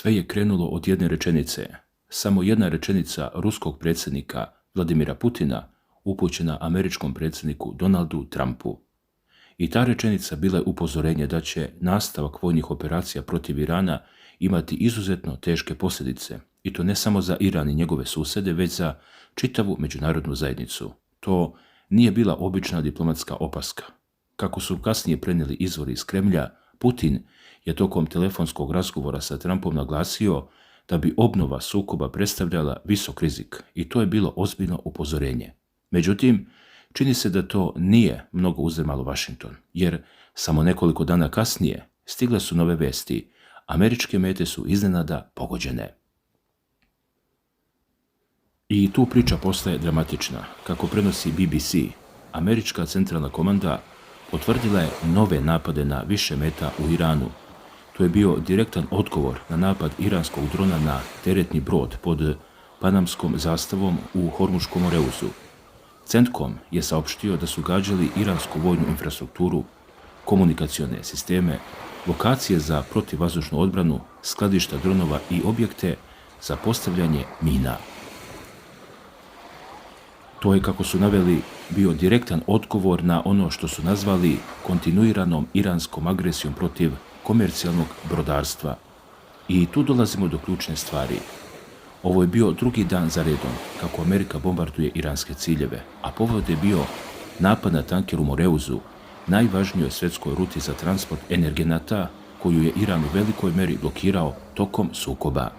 Sve je krenulo od jedne rečenice. Samo jedna rečenica ruskog predsjednika Vladimira Putina upućena američkom predsjedniku Donaldu Trumpu. I ta rečenica bila je upozorenje da će nastavak vojnih operacija protiv Irana imati izuzetno teške posljedice. I to ne samo za Iran i njegove susjede, već za čitavu međunarodnu zajednicu. To nije bila obična diplomatska opaska. Kako su kasnije prenijeli izvori iz Kremlja, Putin je tokom telefonskog razgovora sa Trumpom naglasio da bi obnova sukoba predstavljala visok rizik i to je bilo ozbiljno upozorenje. Međutim, čini se da to nije mnogo uzemalo Washington, jer samo nekoliko dana kasnije stigle su nove vesti. Američke mete su iznenada pogođene. I tu priča postaje dramatična. Kako prenosi BBC, američka centralna komanda potvrdila je nove napade na više meta u Iranu. To je bio direktan odgovor na napad iranskog drona na teretni brod pod panamskom zastavom u Hormuškom Moreuzu. CENTCOM je saopštio da su gađali iransku vojnu infrastrukturu, komunikacione sisteme, lokacije za protivvazdušnu odbranu, skladišta dronova i objekte za postavljanje mina. To je, kako su naveli, bio direktan odgovor na ono što su nazvali kontinuiranom iranskom agresijom protiv komercijalnog brodarstva. I tu dolazimo do ključne stvari. Ovo je bio drugi dan za redom kako Amerika bombarduje iranske ciljeve, a povod je bio napad na tanker u Moreuzu, najvažnijoj svjetskoj ruti za transport energenata koju je Iran u velikoj meri blokirao tokom sukoba.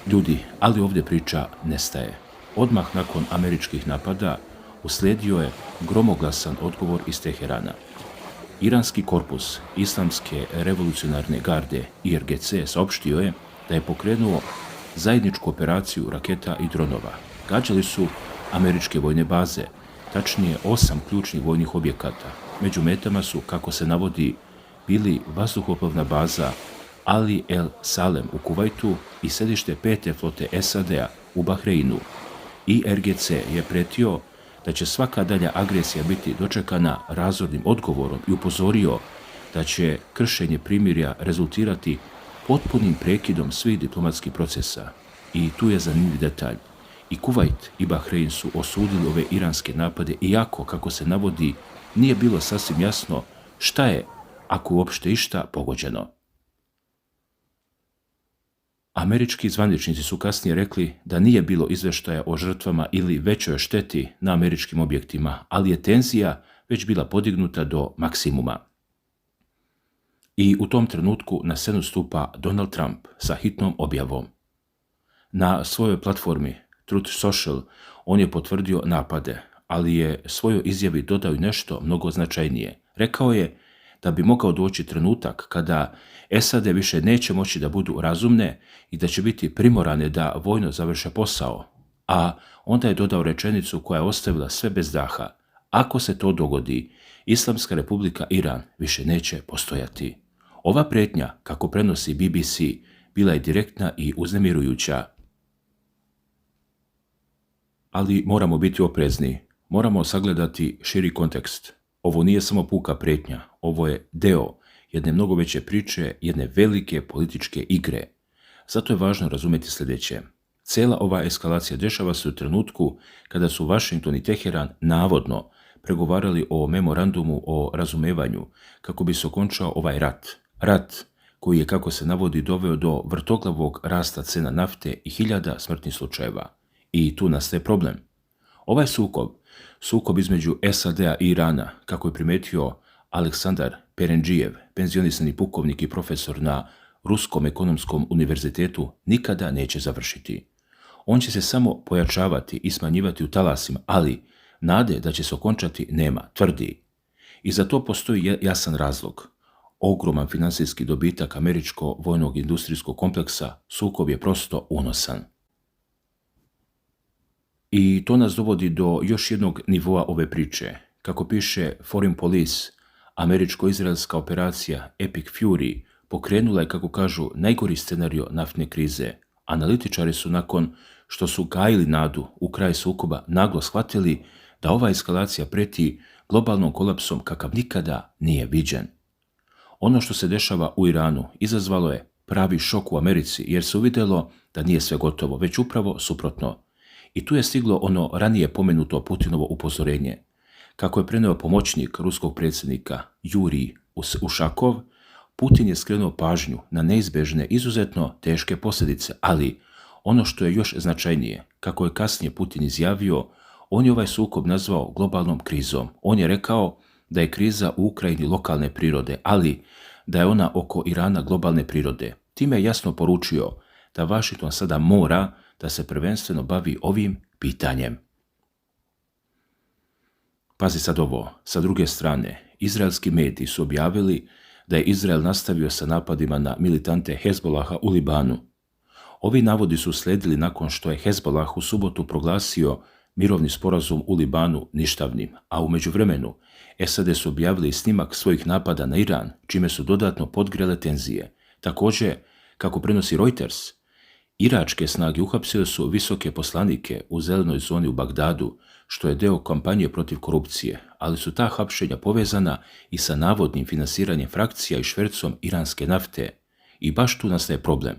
Ljudi, ali ovdje priča nestaje. Odmah nakon američkih napada uslijedio je gromoglasan odgovor iz Teherana. Iranski korpus Islamske revolucionarne garde IRGC saopštio je da je pokrenuo zajedničku operaciju raketa i dronova. Gađali su američke vojne baze, tačnije 8 ključnih vojnih objekata. Među metama su, kako se navodi, bili vazduhoplovna baza Ali El Salem u Kuvajtu i središte 5. flote SAD-a u Bahreinu. IRGC je pretio da će svaka dalja agresija biti dočekana razornim odgovorom i upozorio da će kršenje primirja rezultirati potpunim prekidom svih diplomatskih procesa. I tu je zanimljiv detalj. I Kuvajt i Bahrein su osudili ove iranske napade, iako, kako se navodi, nije bilo sasvim jasno šta je, ako uopšte išta, pogođeno. Američki zvaničnici su kasnije rekli da nije bilo izvještaja o žrtvama ili većoj šteti na američkim objektima, ali je tenzija već bila podignuta do maksimuma. I u tom trenutku na scenu stupa Donald Trump sa hitnom objavom. Na svojoj platformi Truth Social on je potvrdio napade, ali je svojoj izjavi dodao i nešto mnogo značajnije. Rekao je da bi mogao doći trenutak kada SAD više neće moći da budu razumne i da će biti primorane da vojno završe posao, a onda je dodao rečenicu koja je ostavila sve bez daha. Ako se to dogodi, Islamska republika Iran više neće postojati. Ova prijetnja, kako prenosi BBC, bila je direktna i uznemirujuća. Ali moramo biti oprezni, moramo sagledati širi kontekst. Ovo nije samo puka prijetnja, ovo je deo jedne mnogo veće priče, jedne velike političke igre. Zato je važno razumjeti sljedeće. Cijela ova eskalacija dešava se u trenutku kada su Washington i Teheran navodno pregovarali o memorandumu o razumevanju kako bi se okončao ovaj rat. Rat koji je, kako se navodi, doveo do vrtoglavog rasta cena nafte i hiljada smrtnih slučajeva. I tu nastaje problem. Ovaj sukob između SAD-a i Irana, kako je primetio Aleksandar Perendžijev, penzionisani pukovnik i profesor na Ruskom ekonomskom univerzitetu, nikada neće završiti. On će se samo pojačavati i smanjivati u talasima, ali nade da će se okončati nema, tvrdi. I za to postoji jasan razlog. Ogroman financijski dobitak američko-vojnog industrijskog kompleksa, sukob je prosto unosan. I to nas dovodi do još jednog nivoa ove priče. Kako piše Foreign Police, američko-izraelska operacija Epic Fury pokrenula je, kako kažu, najgori scenario naftne krize. Analitičari su, nakon što su gajili nadu u kraj sukoba, naglo shvatili da ova eskalacija preti globalnom kolapsom kakav nikada nije viđen. Ono što se dešava u Iranu izazvalo je pravi šok u Americi jer se uvidjelo da nije sve gotovo, već upravo suprotno. I tu je stiglo ono ranije pomenuto Putinovo upozorenje. Kako je preneo pomoćnik ruskog predsjednika Jurij Ušakov, Putin je skrenuo pažnju na neizbježne izuzetno teške posljedice, ali ono što je još značajnije, kako je kasnije Putin izjavio, on je ovaj sukob nazvao globalnom krizom. On je rekao da je kriza u Ukrajini lokalne prirode, ali da je ona oko Irana globalne prirode. Time je jasno poručio da Washington sada mora da se prvenstveno bavi ovim pitanjem. Pazi sad ovo, sa druge strane, izraelski mediji su objavili da je Izrael nastavio sa napadima na militante Hezbolaha u Libanu. Ovi navodi su sledili nakon što je Hezbolah u subotu proglasio mirovni sporazum u Libanu ništavnim, a u međuvremenu SAD su objavili snimak svojih napada na Iran, čime su dodatno podgrele tenzije. Također, kako prenosi Reuters, iračke snage uhapsile su visoke poslanike u zelenoj zoni u Bagdadu, što je deo kampanje protiv korupcije, ali su ta hapšenja povezana i sa navodnim finansiranjem frakcija i švercom iranske nafte. I baš tu nastaje problem.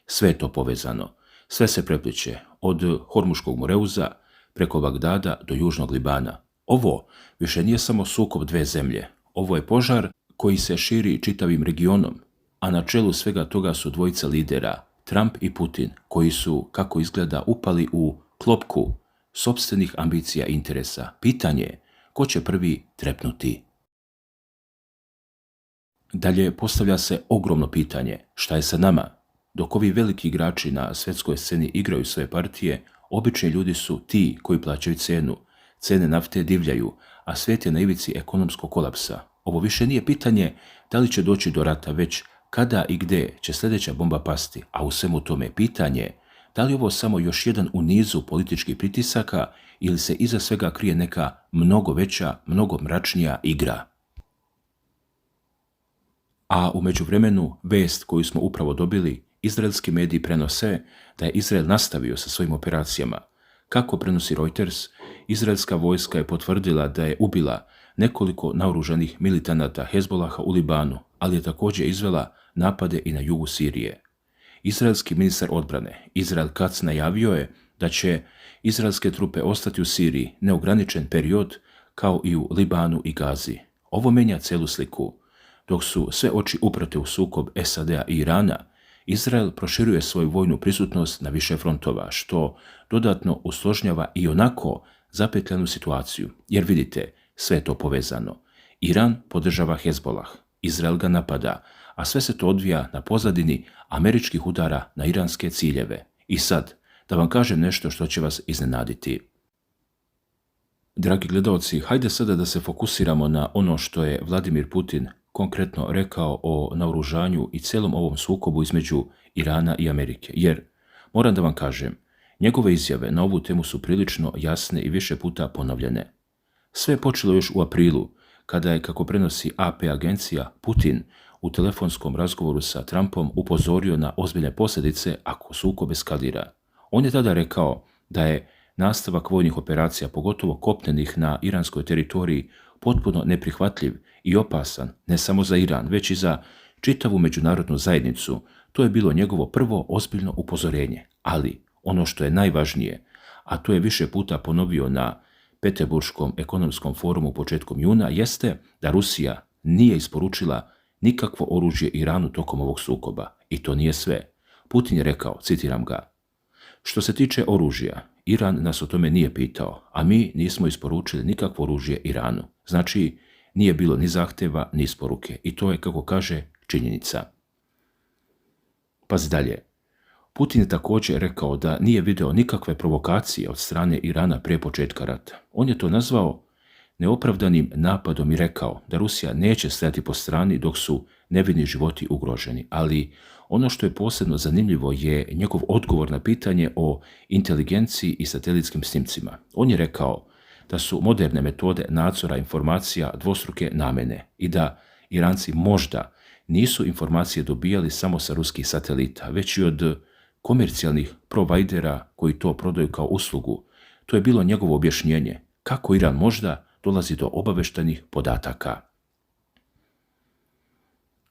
Sve je to povezano. Sve se prepliče, od Hormuškog moreuza preko Bagdada do južnog Libana. Ovo više nije samo sukob dve zemlje. Ovo je požar koji se širi čitavim regionom, a na čelu svega toga su dvojica lidera, Trump i Putin, koji su, kako izgleda, upali u klopku sopstvenih ambicija i interesa. Pitanje je ko će prvi trepnuti. Dalje postavlja se ogromno pitanje, šta je sa nama? Dok ovi veliki igrači na svjetskoj sceni igraju svoje partije, obični ljudi su ti koji plaćaju cenu. Cene nafte divljaju, a svijet je na ivici ekonomskog kolapsa. Ovo više nije pitanje da li će doći do rata, već kada i gdje će sljedeća bomba pasti, a u svemu tome pitanje da li ovo samo još jedan u nizu političkih pritisaka ili se iza svega krije neka mnogo veća, mnogo mračnija igra. A u međuvremenu vest koju smo upravo dobili, izraelski mediji prenose da je Izrael nastavio sa svojim operacijama. Kako prenosi Reuters, izraelska vojska je potvrdila da je ubila nekoliko naoružanih militanata Hezbolaha u Libanu, ali je također izvela napade i na jugu Sirije. Izraelski ministar odbrane Israel Katz najavio je da će izraelske trupe ostati u Siriji neograničen period kao i u Libanu i Gazi. Ovo menja celu sliku. Dok su sve oči uprte u sukob SAD-a i Irana, Izrael proširuje svoju vojnu prisutnost na više frontova, što dodatno usložnjava i onako zapetljanu situaciju. Jer vidite, sve je to povezano. Iran podržava Hezbolah, Izrael ga napada, a sve se to odvija na pozadini američkih udara na iranske ciljeve. I sad, da vam kažem nešto što će vas iznenaditi. Dragi gledalci, hajde sada da se fokusiramo na ono što je Vladimir Putin konkretno rekao o naoružanju i cijelom ovom sukobu između Irana i Amerike. Jer, moram da vam kažem, njegove izjave na ovu temu su prilično jasne i više puta ponovljene. Sve je počelo još u aprilu, kada je, kako prenosi AP agencija, Putin u telefonskom razgovoru sa Trumpom upozorio na ozbiljne posljedice ako sukob eskalira. On je tada rekao da je nastavak vojnih operacija, pogotovo kopnenih na iranskoj teritoriji, potpuno neprihvatljiv i opasan ne samo za Iran, već i za čitavu međunarodnu zajednicu. To je bilo njegovo prvo ozbiljno upozorenje. Ali ono što je najvažnije, a to je više puta ponovio na Peterburškom ekonomskom forumu početkom juna, jeste da Rusija nije isporučila nikakvo oružje Iranu tokom ovog sukoba. I to nije sve. Putin je rekao, citiram ga, što se tiče oružja, Iran nas o tome nije pitao, a mi nismo isporučili nikakvo oružje Iranu. Znači, nije bilo ni zahtjeva, ni isporuke. I to je, kako kaže, činjenica. Pazi dalje. Putin je također rekao da nije video nikakve provokacije od strane Irana prije početka rata. On je to nazvao neopravdanim napadom i rekao da Rusija neće stajati po strani dok su nevini životi ugroženi. Ali ono što je posebno zanimljivo je njegov odgovor na pitanje o inteligenciji i satelitskim snimcima. On je rekao da su moderne metode nadzora informacija dvostruke namjene i da Iranci možda nisu informacije dobijali samo sa ruskih satelita, već i od komercijalnih provajdera koji to prodaju kao uslugu. To je bilo njegovo objašnjenje kako Iran možda dolazi do obavještajnih podataka.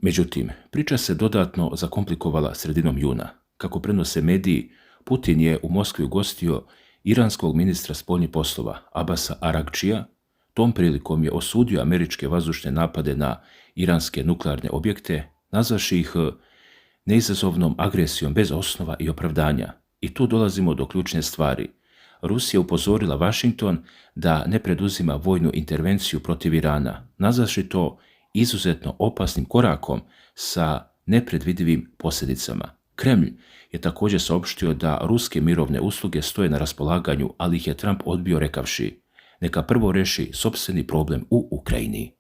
Međutim, priča se dodatno zakomplikovala sredinom juna. Kako prenose mediji, Putin je u Moskvi ugostio iranskog ministra spoljnih poslova Abasa Aragčija. Tom prilikom je osudio američke vazdušne napade na iranske nuklearne objekte, nazvaši ih neizazovnom agresijom bez osnova i opravdanja. I tu dolazimo do ključne stvari. Rusija upozorila Washington da ne preduzima vojnu intervenciju protiv Irana, nazvaši to izuzetno opasnim korakom sa nepredvidivim posljedicama. Kremlj je također saopštio da ruske mirovne usluge stoje na raspolaganju, ali ih je Trump odbio rekavši: neka prvo reši sopstveni problem u Ukrajini.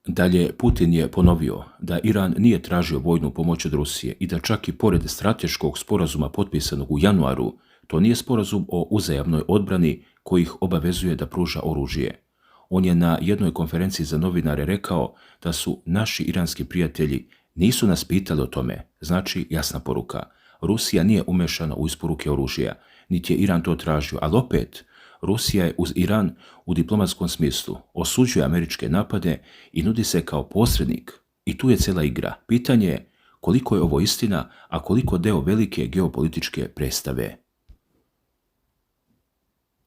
Dalje, Putin je ponovio da Iran nije tražio vojnu pomoć od Rusije i da čak i pored strateškog sporazuma potpisanog u januaru, to nije sporazum o uzajamnoj odbrani koji ih obavezuje da pruža oružje. On je na jednoj konferenciji za novinare rekao da su naši iranski prijatelji nisu nas pitali o tome, znači jasna poruka. Rusija nije umešana u isporuke oružja, niti je Iran to tražio, ali opet, Rusija je uz Iran u diplomatskom smislu, osuđuje američke napade i nudi se kao posrednik. I tu je cijela igra. Pitanje je koliko je ovo istina, a koliko deo velike geopolitičke predstave.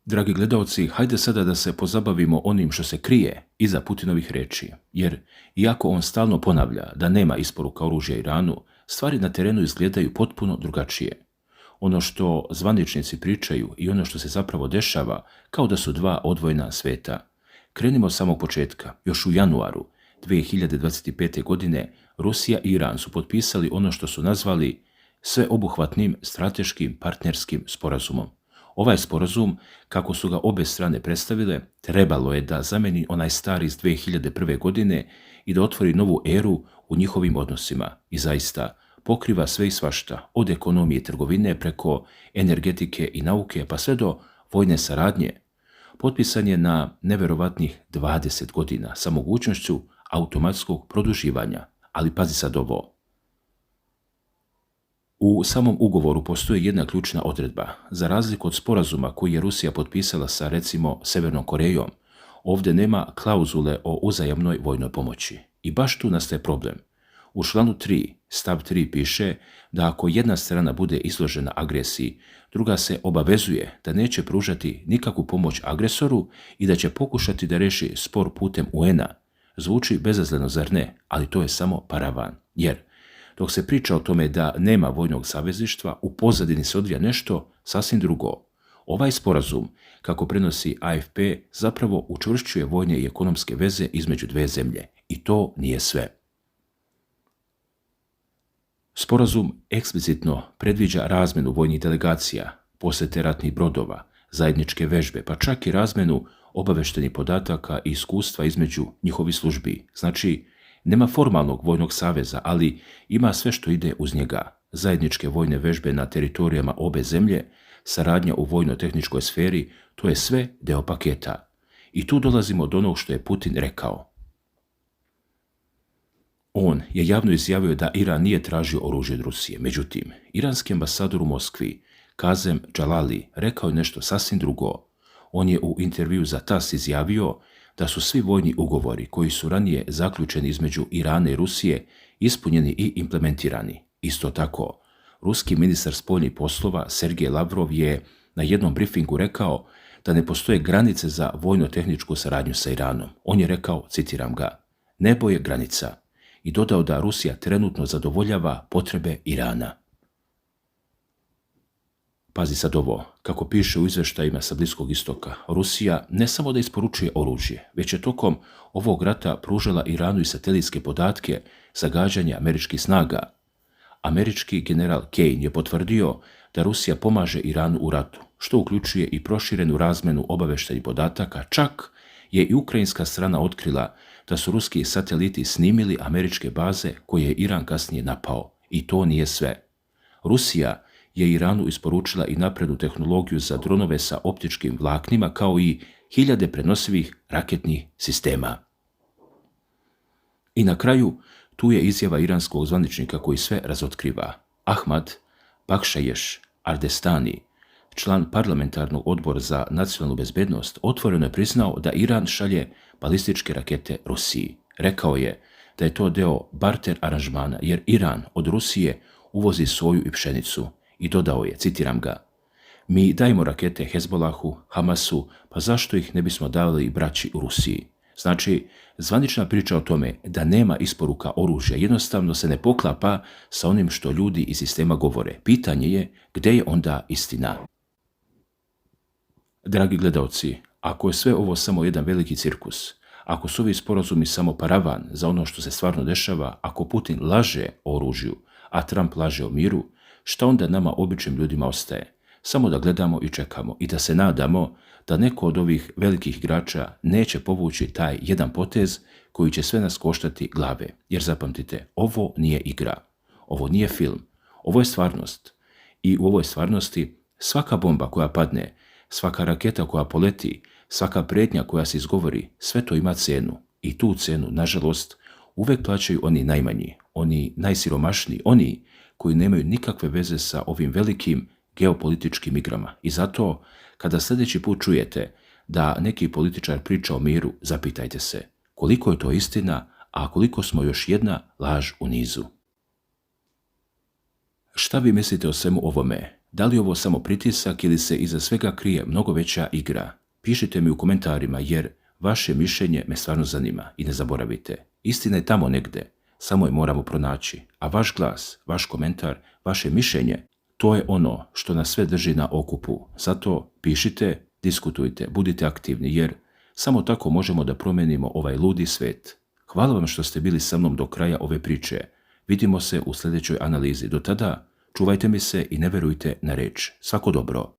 Dragi gledalci, hajde sada da se pozabavimo onim što se krije iza Putinovih reči, jer iako on stalno ponavlja da nema isporuka oružja Iranu, stvari na terenu izgledaju potpuno drugačije. Ono što zvaničnici pričaju i ono što se zapravo dešava kao da su dva odvojena sveta. Krenimo od samog početka. Još u januaru 2025. godine Rusija i Iran su potpisali ono što su nazvali sveobuhvatnim strateškim partnerskim sporazumom. Ovaj sporazum, kako su ga obe strane predstavile, trebalo je da zameni onaj stari iz 2001. godine i da otvori novu eru u njihovim odnosima. I zaista, pokriva sve i svašta, od ekonomije i trgovine preko energetike i nauke pa sve do vojne saradnje. Potpisan je na neverovatnih 20 godina sa mogućnošću automatskog produživanja. Ali pazi sad ovo. U samom ugovoru postoji jedna ključna odredba. Za razliku od sporazuma koji je Rusija potpisala sa, recimo, Severnom Korejom, ovdje nema klauzule o uzajamnoj vojnoj pomoći. I baš tu nastaje problem. U članu 3, stav 3 piše da ako jedna strana bude izložena agresiji, druga se obavezuje da neće pružati nikakvu pomoć agresoru i da će pokušati da reši spor putem UN-a. Zvuči bezazleno, zar ne? Ali to je samo paravan. Jer dok se priča o tome da nema vojnog savezništva, u pozadini se odvija nešto sasvim drugo. Ovaj sporazum, kako prenosi AFP, zapravo učvršćuje vojne i ekonomske veze između dve zemlje. I to nije sve. Sporazum eksplicitno predviđa razmenu vojnih delegacija, posjete ratnih brodova, zajedničke vežbe, pa čak i razmenu obaveštenih podataka i iskustva između njihovih službi. Znači, nema formalnog vojnog saveza, ali ima sve što ide uz njega. Zajedničke vojne vežbe na teritorijama obe zemlje, saradnja u vojno-tehničkoj sferi, to je sve deo paketa. I tu dolazimo do onog što je Putin rekao. On je javno izjavio da Iran nije tražio oružje od Rusije. Međutim, iranski ambasador u Moskvi, Kazem Džalali, rekao je nešto sasvim drugo. On je u intervju za TASS izjavio da su svi vojni ugovori koji su ranije zaključeni između Irana i Rusije ispunjeni i implementirani. Isto tako, ruski ministar spoljnih poslova Sergej Lavrov je na jednom briefingu rekao da ne postoje granice za vojno-tehničku saradnju sa Iranom. On je rekao, citiram ga, nebo je granica, i dodao da Rusija trenutno zadovoljava potrebe Irana. Pazi sad ovo, kako piše u izveštajima sa Bliskog istoka, Rusija ne samo da isporučuje oružje, već je tokom ovog rata pružala Iranu i satelitske podatke za gađanje američkih snaga. Američki general Kane je potvrdio da Rusija pomaže Iranu u ratu, što uključuje i proširenu razmenu obaveštajnih podataka, čak je i ukrajinska strana otkrila da su ruski sateliti snimili američke baze koje je Iran kasnije napao. I to nije sve. Rusija je Iranu isporučila i naprednu tehnologiju za dronove sa optičkim vlaknima kao i hiljade prenosivih raketnih sistema. I na kraju, tu je izjava iranskog zvaničnika koji sve razotkriva. Ahmad Bakhšaješ Ardestani, član parlamentarnog odbora za nacionalnu bezbednost, otvoreno je priznao da Iran šalje balističke rakete Rusiji. Rekao je da je to deo barter aranžmana, jer Iran od Rusije uvozi soju i pšenicu. I dodao je, citiram ga, mi dajemo rakete Hezbolahu, Hamasu, pa zašto ih ne bismo dali braći u Rusiji? Znači, zvanična priča o tome da nema isporuka oružja jednostavno se ne poklapa sa onim što ljudi iz sistema govore. Pitanje je gdje je onda istina? Dragi gledaoci, ako je sve ovo samo jedan veliki cirkus, ako su ovi sporazumi samo paravan za ono što se stvarno dešava, ako Putin laže o oružju, a Trump laže o miru, šta onda nama običnim ljudima ostaje? Samo da gledamo i čekamo i da se nadamo da neko od ovih velikih igrača neće povući taj jedan potez koji će sve nas koštati glave. Jer zapamtite, ovo nije igra, ovo nije film, ovo je stvarnost. I u ovoj stvarnosti svaka bomba koja padne, svaka raketa koja poleti, svaka prijetnja koja se izgovori, sve to ima cenu. I tu cenu, nažalost, uvek plaćaju oni najmanji, oni najsiromašniji, oni koji nemaju nikakve veze sa ovim velikim geopolitičkim igrama. I zato, kada sljedeći put čujete da neki političar priča o miru, zapitajte se koliko je to istina, a koliko smo još jedna laž u nizu. Šta vi mislite o svemu ovome? Da li je ovo samo pritisak ili se iza svega krije mnogo veća igra? Pišite mi u komentarima jer vaše mišljenje me stvarno zanima i ne zaboravite. Istina je tamo negde, samo je moramo pronaći, a vaš glas, vaš komentar, vaše mišljenje, to je ono što nas sve drži na okupu. Zato pišite, diskutujte, budite aktivni jer samo tako možemo da promenimo ovaj ludi svet. Hvala vam što ste bili sa mnom do kraja ove priče. Vidimo se u sljedećoj analizi. Do tada čuvajte mi se i ne verujte na reč. Svako dobro.